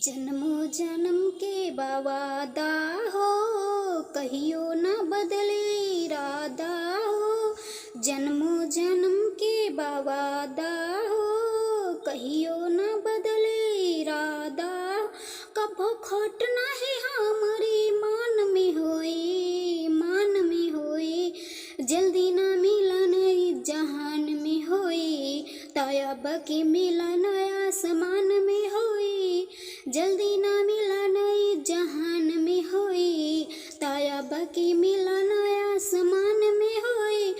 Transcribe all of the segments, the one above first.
जन्मों जन्म के वादा हो, कहियो ना बदले इरादा हो। जन्मों जन्म के वादा हो, कहियो ना बदले इरादा हो। कभो खोट नाही हमरी मान में होई, मान में होई। जल्दी ना मिलन ई जहान में होई, तायब के मिलन आसमान में होई। जल्दी ना मिलन ई जहान में होई, तायब के मिलन आसमान में होई।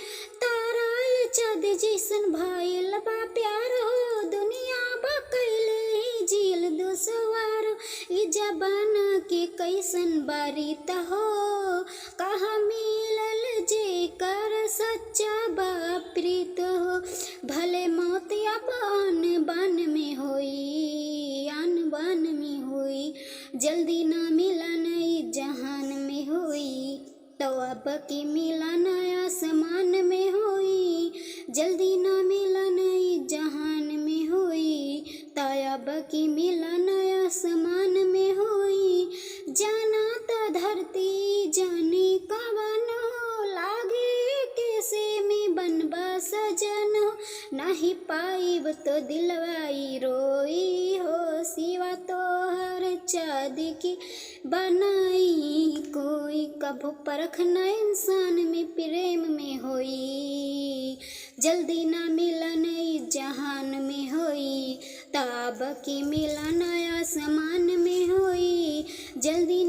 तारा ये चाँद जैसन भइल बा प्यार हो, दुनिया बा कइले ही झील दुसवार। ई जबाना के कैसन बारित हो, कहाँ मिलल जेकर सच्चा बा प्रीत हो। भले मौत या बान बान में होई, आन बान में होई। जल्दी ना मिलन ई जहान में होई, तो अब की मिलन आसमान में होई। जल्दी ना मिलन ई जहान में होई, तायब की मिलन आसमान में होई। जाना त धरती जाने कवन हो, लागे कैसे में बनबा सजन हो। नहीं पाइब तो दिलवाई रोई हो, सिवा तोहर चाँद की बनाई कोई। कभो परख न इंसान में प्रेम में होई, जल्दी ना मिलन ई जहान में होई, ताब की मिलन आसमान में होई। जल्दी